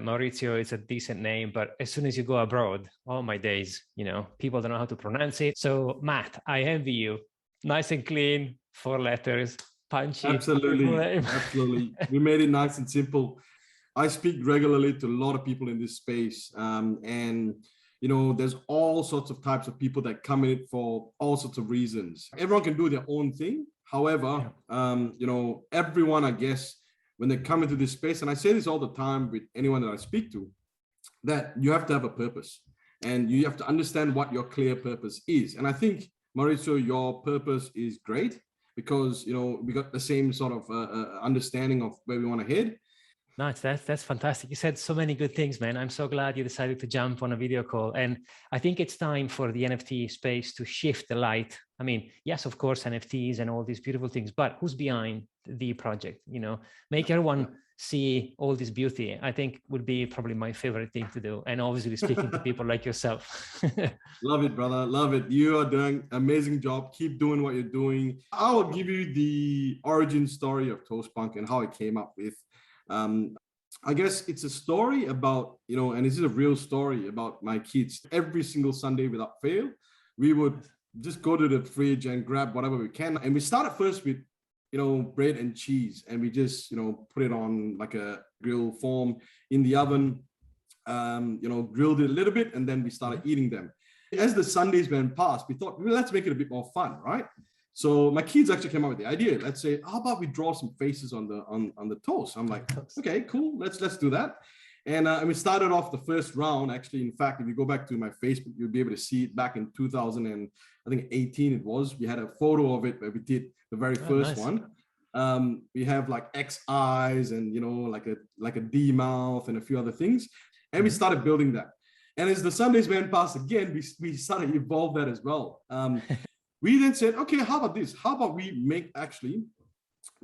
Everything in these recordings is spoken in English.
Mauricio is a decent name, but as soon as you go abroad, oh my days, people don't know how to pronounce it. So Matt, I envy you. Nice and clean, 4 letters, punchy. Absolutely. Absolutely. We made it nice and simple. I speak regularly to a lot of people in this space. And there's all sorts of types of people that come in it for all sorts of reasons. Everyone can do their own thing. However, everyone, I guess, when they come into this space, and I say this all the time with anyone that I speak to, that you have to have a purpose and you have to understand what your clear purpose is. And I think, Mauricio, your purpose is great because, we got the same sort of understanding of where we want to head. Nice. That's fantastic. You said so many good things, man. I'm so glad you decided to jump on a video call. And I think it's time for the NFT space to shift the light. I mean, yes, of course, NFTs and all these beautiful things, but who's behind the project? Make everyone see all this beauty. I think would be probably my favorite thing to do. And obviously speaking to people like yourself. Love it, brother. Love it. You are doing an amazing job. Keep doing what you're doing. I will give you the origin story of ToastPunk and how it came up with. I guess it's a story about, and this is a real story about my kids. Every single Sunday without fail, we would just go to the fridge and grab whatever we can. And we started first with, bread and cheese. And we just, put it on like a grill form in the oven, grilled it a little bit, and then we started eating them. As the Sundays went past, we thought, well, let's make it a bit more fun, right? So my kids actually came up with the idea. Let's say, how about we draw some faces on the toast? I'm like, okay, cool. Let's do that. And we started off the first round. Actually, in fact, if you go back to my Facebook, you'll be able to see it back in 2018. It was. We had a photo of it where we did the very first one. We have like X eyes and like a D mouth and a few other things. And we started building that. And as the Sundays went past again, we started to evolve that as well. We then said, okay, how about this? How about we make actually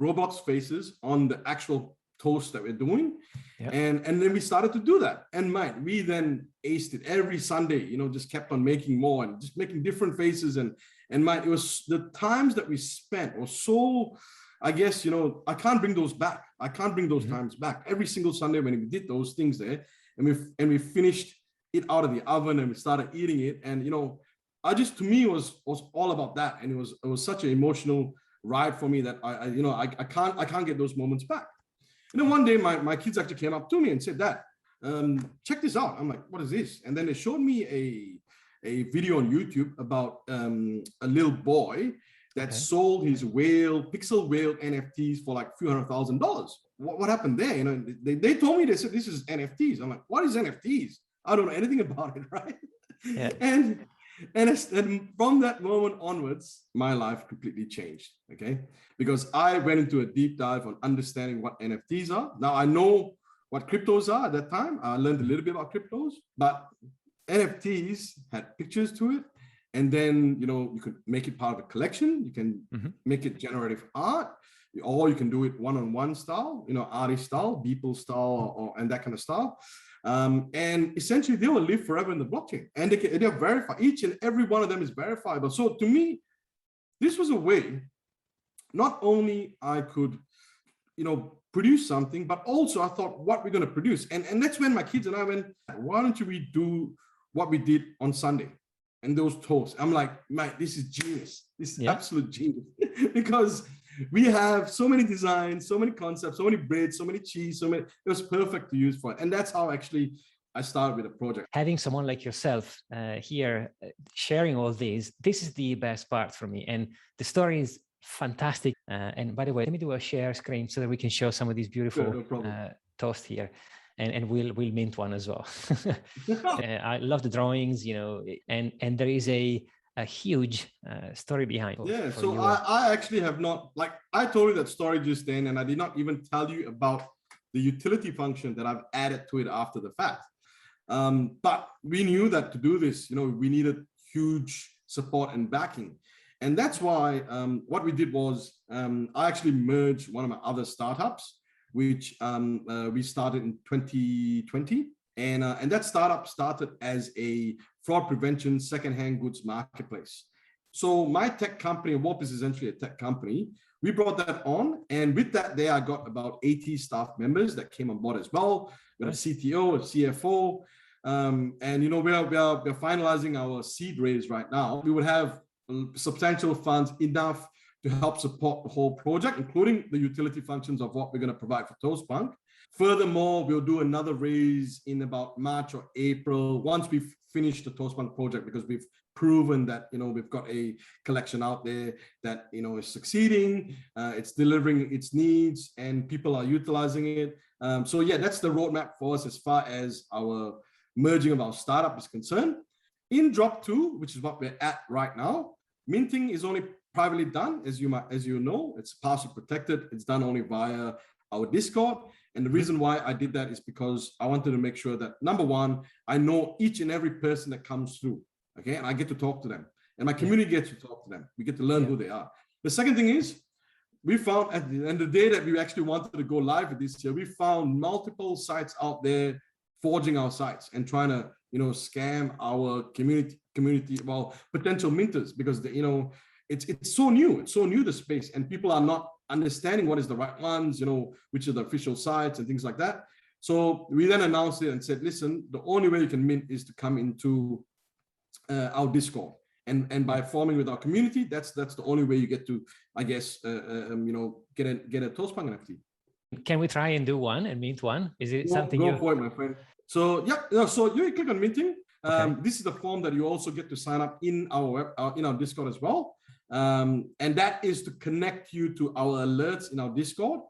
Roblox faces on the actual toast that we're doing? Yep. And then we started to do that. And we then aced it every Sunday, just kept on making more and just making different faces. And it was the times that we spent was so, I guess, I can't bring those back. I can't bring those times back. Every single Sunday when we did those things there and we finished it out of the oven and we started eating it. And, to me, it was all about that. And it was such an emotional ride for me that I can't get those moments back. And then one day my kids actually came up to me and said, Dad, check this out. I'm like, what is this? And then they showed me a video on YouTube about a little boy that sold his pixel whale NFTs for like a few $100,000. What happened there? They told me, they said, this is NFTs. I'm like, what is NFTs? I don't know anything about it, right? Yeah. And from that moment onwards, my life completely changed, okay? Because I went into a deep dive on understanding what NFTs are. Now, I know what cryptos are at that time. I learned a little bit about cryptos, but NFTs had pictures to it. And then, you could make it part of a collection. You can make it generative art, or you can do it one-on-one style, artist style, Beeple style, and that kind of style. And essentially they will live forever in the blockchain and they're verified. Each and every one of them is verifiable. So to me, this was a way, not only I could, produce something, but also I thought what we're going to produce. And that's when my kids and I went, why don't we do what we did on Sunday and those toasts? I'm like, mate, this is genius. This is absolute genius because we have so many designs, so many concepts, so many breads, so many cheese, it was perfect to use for it. And that's how actually I started with a project. Having someone like yourself here sharing all these, this is the best part for me. And the story is fantastic. And by the way, let me do a share screen so that we can show some of these beautiful toast here. And we'll mint one as well. I love the drawings, and there is a huge story behind it. Yeah, so I actually have not, I told you that story just then, and I did not even tell you about the utility function that I've added to it after the fact. But we knew that to do this, we needed huge support and backing. And that's why what we did was I actually merged one of my other startups, which we started in 2020. And that startup started as a fraud prevention secondhand goods marketplace. So my tech company, Warp is essentially a tech company. We brought that on, and with that, there I got about 80 staff members that came on board as well. We got a CTO, a CFO, and you know we're finalizing our seed raise right now. We would have substantial funds enough to help support the whole project, including the utility functions of what we're going to provide for ToastPunk. Furthermore, we'll do another raise in about March or April once we've finished the ToastPunk project, because we've proven that, you know, we've got a collection out there that, you know, is succeeding, it's delivering its needs, and people are utilizing it. So yeah, that's the roadmap for us as far as our merging of our startup is concerned. In drop 2, which is what we're at right now, minting is only privately done, as you know. It's password protected. It's done only via our Discord. And the reason why I did that is because I wanted to make sure that, number one, I know each and every person that comes through, okay? And I get to talk to them, and my community gets to talk to them. We get to learn who they are. The second thing is, we found at the end of the day that we actually wanted to go live with this year, we found multiple sites out there forging our sites and trying to, you know, scam our community, well, potential minters, because you know, it's so new, the space, and people are not understanding what is the right ones, you know, which are the official sites and things like that. So we then announced it and said, listen, the only way you can mint is to come into our Discord, and by forming with our community, that's the only way you get to, I guess, you know, get a ToastPunk NFT. Can we try and do one and mint one? Is it something go for it, my friend? So yeah, so you click on minting. This is the form that you also get to sign up in our in our Discord as well. And that is to connect you to our alerts in our Discord.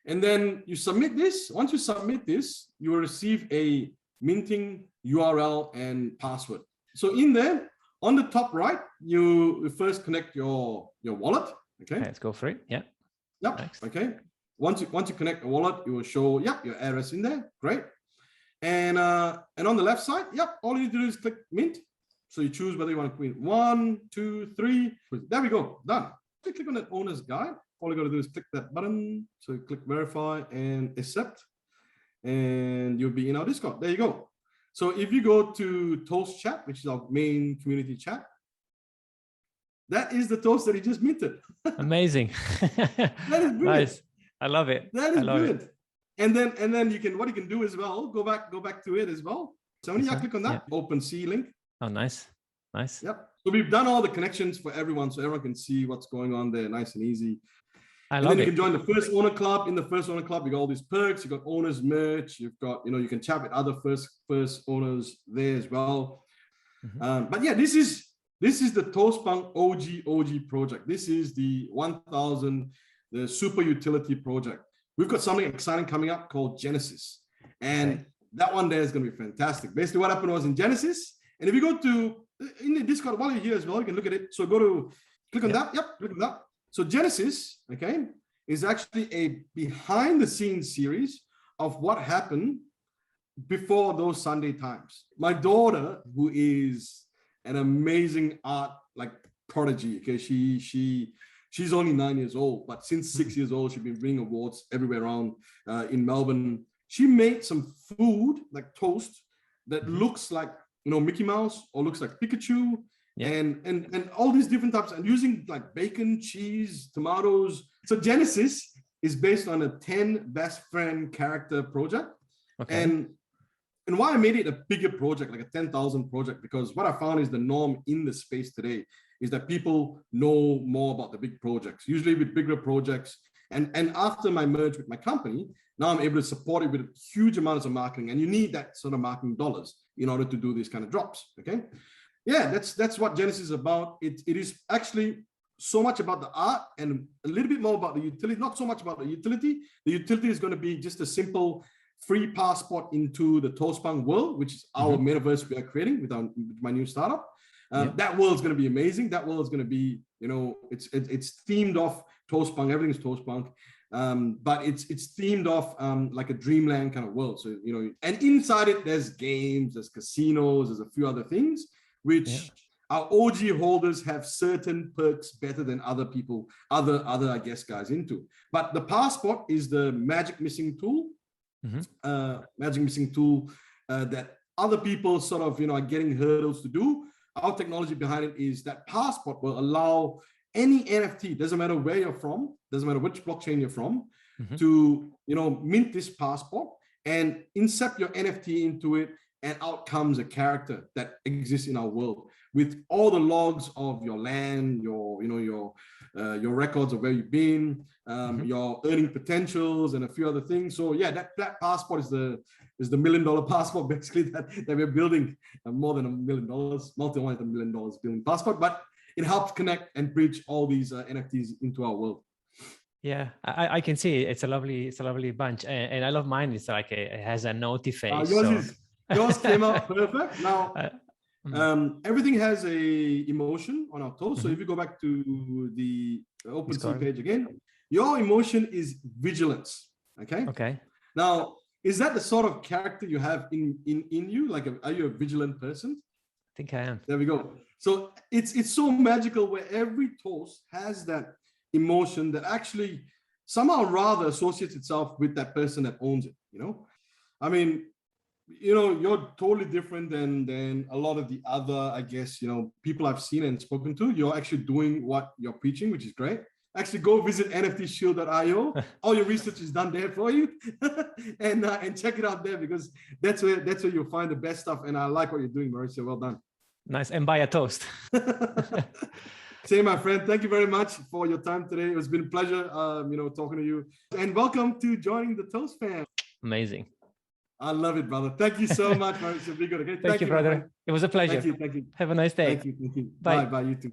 And then you submit this. Once you submit this, you will receive a minting URL and password. So in there, on the top right, you first connect your wallet. Okay. Let's go for it. Yeah. Yep. Next. Okay. Once you connect the wallet, it will show your address in there. Great. And on the left side, all you need to do is click mint. So you choose whether you want to print 1, 2, 3. There we go, done. So click on that owner's guide. All you got to do is click that button. So you click verify and accept, and you'll be in our Discord. There you go. So if you go to Toast Chat, which is our main community chat, that is the toast that he just minted. Amazing. That is brilliant. Nice. I love it. That is brilliant. And then you can, what you can do as well, go back to it as well. So when you click on that, open C link. Oh, nice. Nice. Yep. So we've done all the connections for everyone, so everyone can see what's going on there, nice and easy. And then you can join the First Owner Club. In the First Owner Club, you got all these perks. You got owners merch. You've got, you know, you can chat with other first owners there as well. But yeah, this is the ToastPunk OG project. This is the 1000, the super utility project. We've got something exciting coming up called Genesis, and that one there is going to be fantastic. Basically, what happened was in Genesis, and if you go to in the Discord while you're here as well, you can look at it. So click on that. Yep, click on that. So Genesis, okay, is actually a behind the scenes series of what happened before those Sunday times. My daughter, who is an amazing art like prodigy, okay, she's only 9 years old, but since 6 years old, she's been winning awards everywhere around in Melbourne. She made some food like toast that looks like, you know, Mickey Mouse or looks like Pikachu, and all these different types, and using like bacon, cheese, tomatoes. So Genesis is based on a 10 best friend character project. Okay. And why I made it a bigger project, like a 10,000 project, because what I found is the norm in the space today is that people know more about the big projects, usually with bigger projects. And after my merge with my company, now I'm able to support it with huge amounts of marketing, and you need that sort of marketing dollars in order to do these kind of drops. Okay, yeah, that's what Genesis is about. It is actually so much about the art and a little bit more about the utility. Not so much about the utility. The utility is going to be just a simple free passport into the ToastPunk world, which is our metaverse we are creating with my new startup. That world is going to be amazing. That world is going to be, you know, it's themed off ToastPunk. Everything is ToastPunk. But it's themed off like a dreamland kind of world. So, you know, and inside it, there's games, there's casinos, there's a few other things, which our OG holders have certain perks better than other people, other I guess, guys into. But the passport is the magic missing tool, that other people sort of, you know, are getting hurdles to do. our technology behind it is that Passport will allow any NFT, doesn't matter where you're from, doesn't matter which blockchain you're from, to mint this passport and insert your NFT into it, and out comes a character that exists in our world with all the logs of your land, your records of where you've been, your earning potentials, and a few other things. So yeah, that passport is the $1 million passport basically that we're building. More than $1 million, multi-$1 million building passport, but it helps connect and bridge all these NFTs into our world. Yeah, I can see it's a lovely bunch, and I love mine. It's like it has a naughty face. Yours came out perfect. Now, everything has a emotion on our toast. So if you go back to the OpenSea page again, your emotion is vigilance. Okay. Okay. Now, is that the sort of character you have in you? Like, are you a vigilant person? I think I am. There we go. So it's so magical where every toast has that emotion that actually somehow rather associates itself with that person that owns it. I mean, you're totally different than a lot of the other, I guess, people I've seen and spoken to. You're actually doing what you're preaching, which is great. Actually, go visit nftshield.io. All your research is done there for you, and check it out there, because that's where you'll find the best stuff. And I like what you're doing, Mauricio. Well done. Nice. And buy a toast. Say, my friend, thank you very much for your time today. It's been a pleasure, talking to you. And welcome to joining the Toast fam. Amazing. I love it, brother. Thank you so much, Mauricio. Be good. Okay. Thank you, brother. It was a pleasure. Thank you. Have a nice day. Thank you. Bye. Bye. You too.